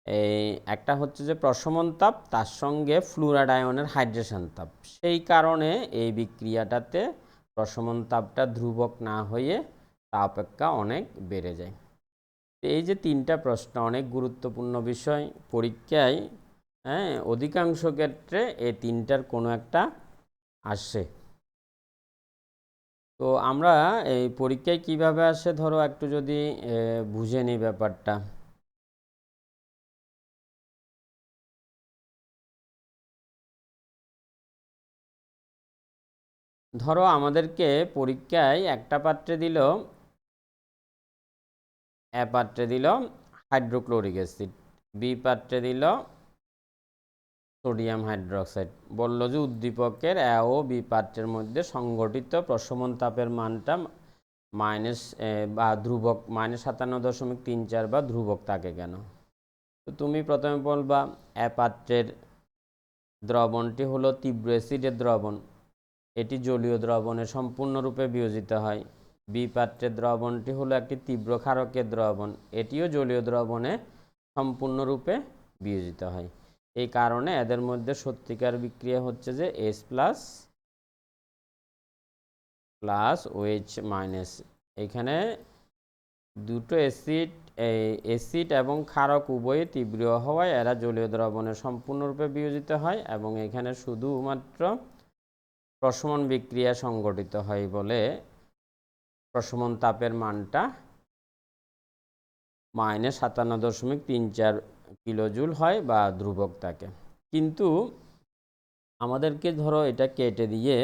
এই একটা হচ্ছে যে প্রশমন তাপ, তার সঙ্গে ফ্লুরাইড আয়নের হাইড্রেশন তাপ, সেই কারণে এই বিক্রিয়াটাতে প্রশমন তাপটা ধ্রুবক না হয়ে তা অপেক্ষা অনেক বেড়ে যায়। এই যে তিনটা প্রশ্ন অনেক গুরুত্বপূর্ণ বিষয় পরীক্ষায়, অধিকাংশ ক্ষেত্রে এই তিনটার কোনো একটা আসে। তো আমরা এই পরীক্ষায় কিভাবে আসে ধরো একটু যদি বুঝে নিই ব্যাপারটা। ধরো আমাদেরকে পরীক্ষায় একটা পাত্রে দিল, এ পাত্রে দিল হাইড্রোক্লোরিক অ্যাসিড, বি পাত্রে দিল সোডিয়াম হাইড্রোক্সাইড। বলল যে উদ্দীপকের এ ও বি পাত্রের মধ্যে সংঘটিত প্রশমন তাপের মানটা মাইনাস বা ধ্রুবক -57.34 বা ধ্রুবক থাকে কেন। তো তুমি প্রথমে বলবা এ পাত্রের দ্রবণটি হলো তীব্র অ্যাসিডের দ্রবণ, এটি জলীয় দ্রবণে সম্পূর্ণরূপে বিয়োজিত হয়। বি পাত্রের দ্রবণটি হলো একটি তীব্র ক্ষারকের দ্রবণ, এটিও জলীয় দ্রবণে সম্পূর্ণরূপে বিয়োজিত হয়। এই কারণে এদের মধ্যে সত্যিকার বিক্রিয়া হচ্ছে যে S plus plus OH minus. এখানে দুটো অ্যাসিড এবং ক্ষারক উভয়ই তীব্র হওয়ায় এরা জলীয় দ্রবণে সম্পূর্ণরূপে বিয়োজিত হয় এবং এখানে শুধুমাত্র প্রশমন বিক্রিয়া সংঘটিত হয় বলে প্রশমন তাপের মানটা -57.34 কিলোজুল হয় বা ধ্রুবক থাকে। কিন্তু আমাদেরকে ধরো এটা কেটে দিয়ে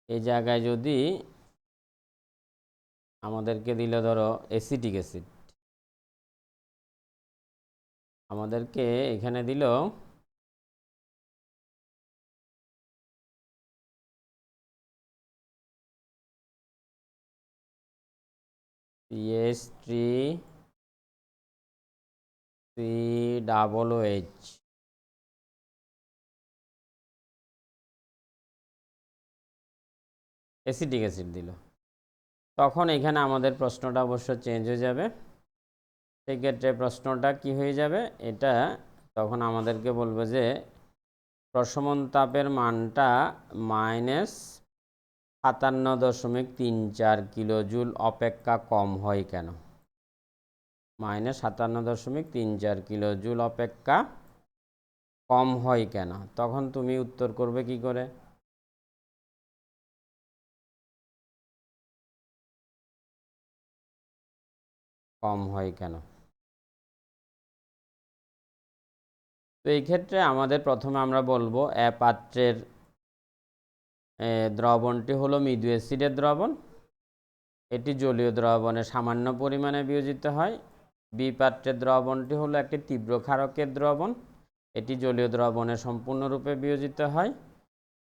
এই জায়গায় যদি আমাদেরকে দিল ধরো অ্যাসিটিক অ্যাসিড, আমাদেরকে এখানে দিল CH3COOH, অ্যাসিটিক অ্যাসিড দিল। তখন এখানে আমাদের প্রশ্নটা অবশ্য চেঞ্জ হয়ে যাবে। সেক্ষেত্রে প্রশ্নটা কি হয়ে যাবে, এটা তখন আমাদেরকে বলবে যে প্রশমন তাপের মানটা -57.34 কিলোজুল অপেক্ষা কম হয় কেন। -57.34 কিলোজুল অপেক্ষা কম হয় কেন। তখন তুমি উত্তর করবে কি করে, কম হয় কেন। তো এই ক্ষেত্রে আমাদের প্রথমে আমরা বলবো এ পাত্রের দ্রবণটি হলো মৃদু অ্যাসিডের দ্রবণ, এটি জলীয় দ্রবণে সামান্য পরিমাণে বিয়োজিত হয়। বি পাত্রের দ্রবণটি হলো একটি তীব্র ক্ষারকের দ্রবণ, এটি জলীয় দ্রবণে সম্পূর্ণরূপে বিয়োজিত হয়।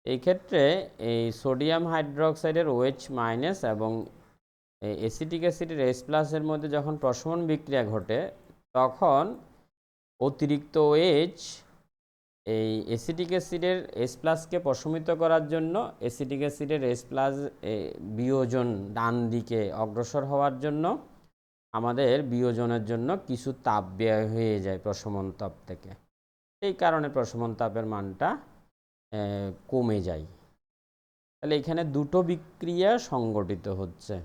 এই ক্ষেত্রে এই সোডিয়াম হাইড্রোক্সাইডের OH মাইনাস এবং অ্যাসিটিক অ্যাসিডের H প্লাসের মধ্যে যখন প্রশমন বিক্রিয়া ঘটে তখন অতিরিক্ত OH এই অ্যাসিটিক অ্যাসিডের H প্লাসকে প্রশমিত করার জন্য অ্যাসিটিক অ্যাসিডের H প্লাস বিয়োজন ডান দিকে অগ্রসর হওয়ার জন্য আমাদের বিয়োজনের জন্য কিছু তাপ ব্যয় হয়ে যায় প্রশমন তাপ থেকে। এই কারণে প্রশমন তাপের মানটা কমে যায়। তাহলে এখানে দুটো বিক্রিয়া সংঘটিত হচ্ছে।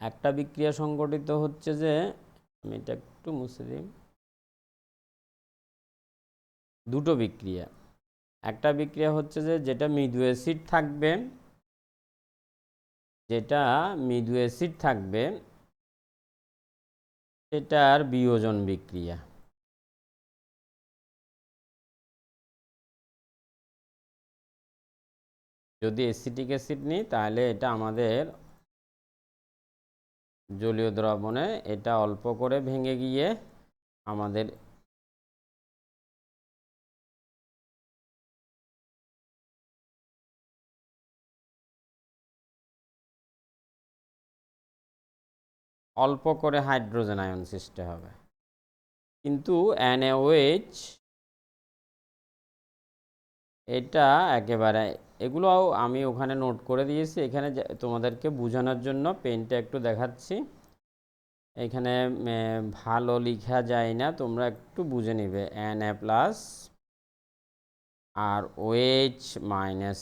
একটা বিক্রিয়া সংঘটিত হচ্ছে যে, আমি এটা একটু মুছে দিই, দুটো বিক্রিয়া। একটা বিক্রিয়া হচ্ছে যে যেটা মৃদু অ্যাসিড থাকবে, সেটার বিয়োজন বিক্রিয়া। যদি অ্যাসিটিক অ্যাসিড নিই তাহলে এটা আমাদের জলীয় দ্রবণে এটা অল্প করে ভেঙে গিয়ে আমাদের অল্প করে হাইড্রোজেন আয়ন সৃষ্টি হবে। কিন্তু NaOH এটা একেবারে, এগুলোও আমি ওখানে নোট করে দিয়েছি, এখানে তোমাদেরকে বোঝানোর জন্য পেনটা একটু দেখাচ্ছি। এখানে ভালো লেখা যায় না, তোমরা একটু বুঝে নিবে। Na প্লাস আর OH মাইনাস,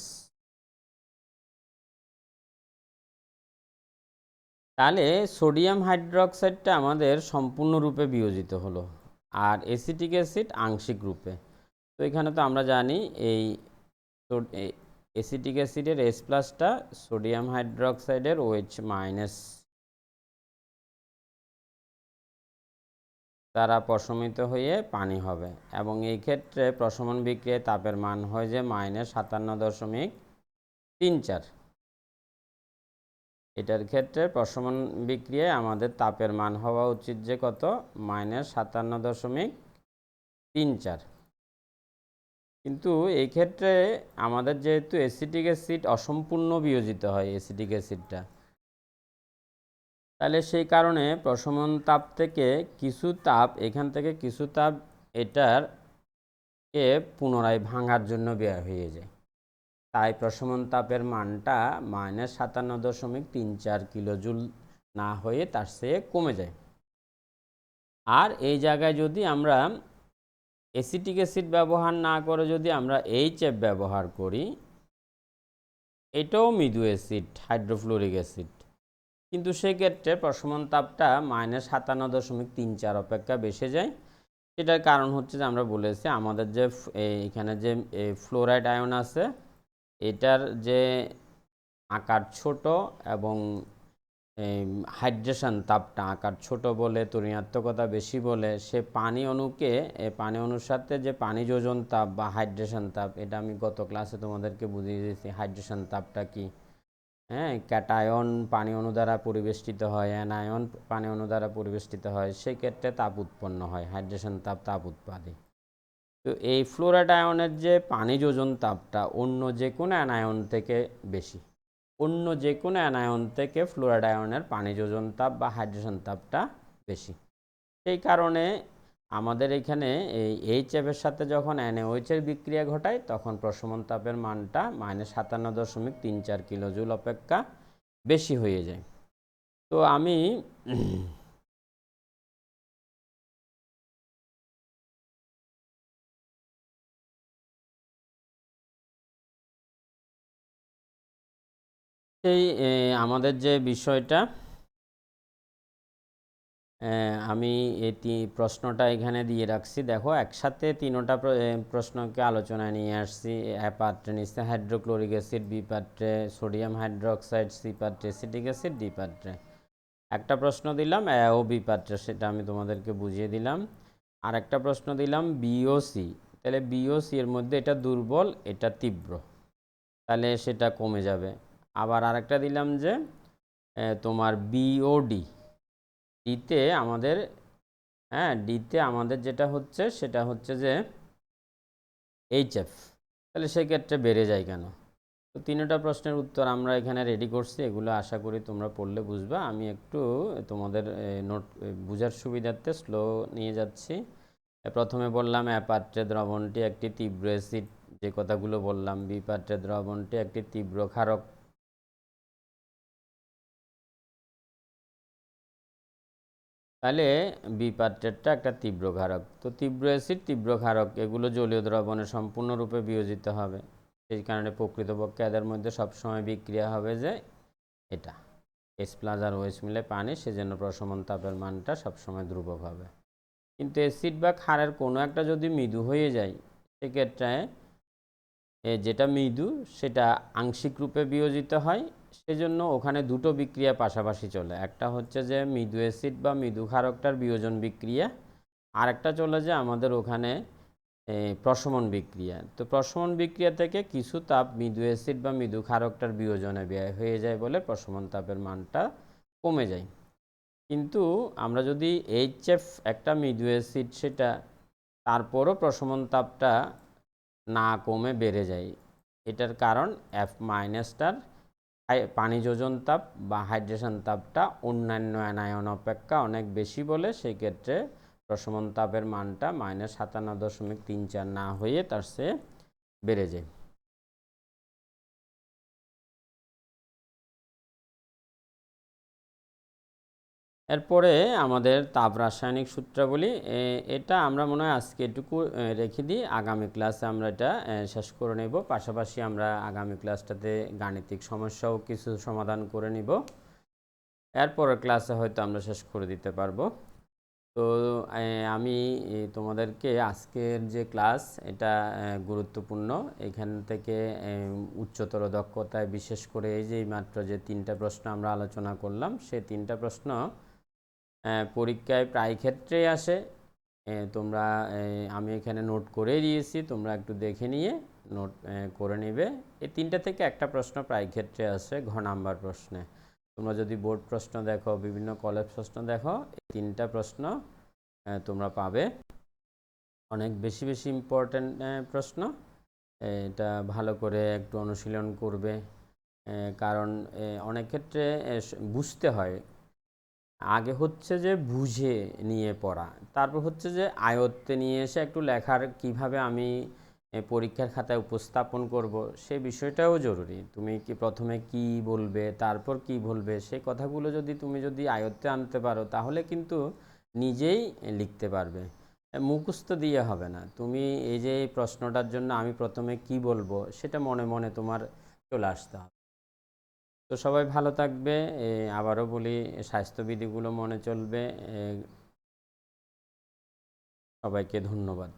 তাহলে সোডিয়াম হাইড্রোক্সাইডটা আমাদের সম্পূর্ণরূপে বিয়োজিত হলো আর অ্যাসিটিক অ্যাসিড আংশিক রূপে। তো এখানে তো আমরা জানি এই অ্যাসিটিক অ্যাসিডের H প্লাসটা সোডিয়াম হাইড্রোক্সাইডের OH মাইনাস দ্বারা প্রশমিত হয়ে পানি হবে এবং এই ক্ষেত্রে প্রশমন বিক্রিয়ায় তাপের মান হয় যে -57.34। এটার ক্ষেত্রে প্রশমন বিক্রিয়ায় আমাদের তাপের মান হওয়া উচিত যে কত, -57.34। কিন্তু এই ক্ষেত্রে আমাদের যেহেতু অ্যাসিটিক অ্যাসিড অসম্পূর্ণ বিয়োজিত হয় অ্যাসিটিক অ্যাসিডটা, তাহলে সেই কারণে প্রশমন তাপ থেকে কিছু তাপ, এখান থেকে কিছু তাপ এটার পুনরায় ভাঙার জন্য ব্যয় হয়ে যায়। তাই প্রশমন তাপের মানটা -57.34 কিলোজুল না হয়ে তার চেয়ে কমে যায়। আর এই জায়গায় যদি আমরা অ্যাসিটিক অ্যাসিড ব্যবহার না করে যদি আমরা HF ব্যবহার করি, এটাও মৃদু অ্যাসিড, হাইড্রোফ্লোরিক অ্যাসিড, কিন্তু সেক্ষেত্রে প্রশমন তাপটা -57.34 অপেক্ষা বেশি যায়। সেটার কারণ হচ্ছে যে আমরা বলেছি আমাদের যে এখানে যে ফ্লোরাইড আয়ন আছে, এটার যে আকার ছোট এবং হাইড্রেশন তাপটা আকার ছোট বলে, তড়িৎাত্মকতা বেশি বলে, সে পানি অণুকে পানি অণুর সাথে যে পানি যোজন তাপ বা হাইড্রেশন তাপ, এটা আমি গত ক্লাসে তোমাদেরকে বুঝিয়ে দিয়েছি হাইড্রেশন তাপটা কি। ক্যাটায়ন পানি অণু দ্বারা পরিবেষ্টিত হয়, অ্যানায়ন পানি অণু দ্বারা পরিবেষ্টিত হয়, সেই ক্ষেত্রে তাপ উৎপন্ন হয়, হাইড্রেশন তাপ উৎপাদে। তো এই ফ্লোরাইড আয়নের যে পানি যোজন তাপটা অন্য যে কোনো অ্যানায়ন থেকে বেশি, অন্য যে কোনো অ্যানায়ন থেকে ফ্লোরাইড আয়নের পানি যোজন তাপ বা হাইড্রেশন তাপটা বেশি। সেই কারণে আমাদের এখানে এই HF এর সাথে যখন NaOH এর বিক্রিয়া ঘটায় তখন প্রশমন তাপের মানটা -57.34 কিলোজুল অপেক্ষা বেশি হয়ে যায়। তো আমি এই আমাদের যে বিষয়টা, আমি এটি প্রশ্নটা এখানে দিয়ে রাখছি। দেখো একসাথে তিনটা প্রশ্নকে আলোচনায় নিয়ে আসছি। এ পাত্রে নিচ্ছে হাইড্রোক্লোরিক অ্যাসিড, বি পাত্রে সোডিয়াম হাইড্রোক্সাইড, সি পাত্রে অ্যাসিটিক অ্যাসিড, ডি পাত্রে একটা প্রশ্ন দিলাম ও বি পাত্রে, সেটা আমি তোমাদেরকে বুঝিয়ে দিলাম। আর একটা প্রশ্ন দিলাম বিওসি, তাহলে বিওসি এর মধ্যে এটা দুর্বল, এটা তীব্র, তাহলে সেটা কমে যাবে। আবার আরেকটা দিলাম যে তোমার বিওডি, ডিতে আমাদের ডিতে আমাদের যেটা হচ্ছে সেটা হচ্ছে যে HF, তাহলে সেক্ষেত্রে বেড়ে যায় কেন? তো তিনটা প্রশ্নের উত্তর আমরা এখানে রেডি করছি, এগুলো আশা করি তোমরা পড়লে বুঝবা। আমি একটু তোমাদের নোট বোঝার সুবিধার্থে স্লো নিয়ে যাচ্ছি। প্রথমে বললাম এ পাত্রে দ্রবণটি একটি তীব্র অ্যাসিড, যে কথাগুলো বললাম। বি পাত্রে দ্রবণটি একটি তীব্র ক্ষারক, তাহলে বি পাত্রেরটা একটা তীব্র ক্ষারক। তো তীব্র অ্যাসিড, তীব্র ক্ষারক এগুলো জলীয় দ্রবণে সম্পূর্ণরূপে বিয়োজিত হবে, সেই কারণে প্রকৃতপক্ষে এদের মধ্যে সবসময় বিক্রিয়া হবে যে এটা H+ আর OH মিলে পানি, সেজন্য প্রশমন তাপের মানটা সবসময় ধ্রুবক হবে। কিন্তু অ্যাসিড বা ক্ষারের কোনো একটা যদি মৃদু হয়ে যায়, সেক্ষেত্রে যেটা মৃদু সেটা আংশিক রূপে বিয়োজিত হয়, সেজন্য ওখানে দুটো বিক্রিয়া পাশাপাশি চলে। একটা হচ্ছে যে মৃদু অ্যাসিড বা মৃদু ক্ষারকটার বিয়োজন বিক্রিয়া, আর একটা চলে যে আমাদের ওখানে প্রশমন বিক্রিয়া। তো প্রশমন বিক্রিয়া থেকে কিছু তাপ মৃদু অ্যাসিড বা মৃদু ক্ষারকটার বিয়োজনে ব্যয় হয়ে যায় বলে প্রশমন তাপের মানটা কমে যায়। কিন্তু আমরা যদি HF একটা মৃদু অ্যাসিড, সেটা তারপরও প্রশমন তাপটা না কমে বেড়ে যায়। এটার কারণ F- পানি যোজন তাপ বা হাইড্রেশন তাপটা অন্যান্য অ্যানায়ন অপেক্ষা অনেক বেশি বলে, সেই ক্ষেত্রে প্রশমন তাপের মানটা -57.34 না হয়ে তার চেয়ে বেড়ে যায়। এরপরে আমাদের তাপ রাসায়নিক সূত্রাবলী, এটা আমরা মনে হয় আজকে এটুকু রেখে দিই, আগামী ক্লাসে আমরা এটা শেষ করে নেব। পাশাপাশি আমরা আগামী ক্লাসটাতে গাণিতিক সমস্যাও কিছু সমাধান করে নিব, এরপরের ক্লাসে হয়তো আমরা শেষ করে দিতে পারবো। তো আমি তোমাদেরকে আজকের যে ক্লাস, এটা গুরুত্বপূর্ণ। এখান থেকে উচ্চতর দক্ষতায় বিশেষ করে এই যে মাত্র যে তিনটা প্রশ্ন আমরা আলোচনা করলাম, সেই তিনটা প্রশ্ন পরীক্ষায় প্রায় ক্ষেত্রেই আসে। তোমরা আমি এখানে নোট করে দিয়েছি, তোমরা একটু দেখে নিয়ে নোট করে নেবে। এই 3টা থেকে একটা প্রশ্ন প্রায় ক্ষেত্রে আসে ঘ নাম্বার প্রশ্নে। তোমরা যদি বোর্ড প্রশ্ন দেখো, বিভিন্ন কলেজ প্রশ্ন দেখো, এই 3টা প্রশ্ন তোমরা পাবে। অনেক বেশি বেশি ইম্পর্ট্যান্ট প্রশ্ন। এটা ভালো করে একটু অনুশীলন করবে, কারণ অনেক ক্ষেত্রে বুঝতে হয়। আগে হচ্ছে যে বুঝে নিয়ে পড়া, তারপর হচ্ছে যে আয়ত্তে নিয়ে এসে একটু লেখার কিভাবে আমি পরীক্ষার খাতায় উপস্থাপন করব, সে বিষয়টাও জরুরি। তুমি কি প্রথমে কি বলবে, তারপর কি বলবে, সেই কথাগুলো তুমি যদি আয়ত্তে আনতে পারো, তাহলে কিন্তু নিজেই লিখতে পারবে। মুখস্থ দিয়ে হবে না। তুমি এই যে এই প্রশ্নটার জন্য আমি প্রথমে কি বলবো, সেটা মনে মনে তোমার চলে আসতে হবে। তো সবাই ভালো থাকবে। আবারও বলি, স্বাস্থ্যবিধিগুলো মনে চলবে। সবাইকে ধন্যবাদ।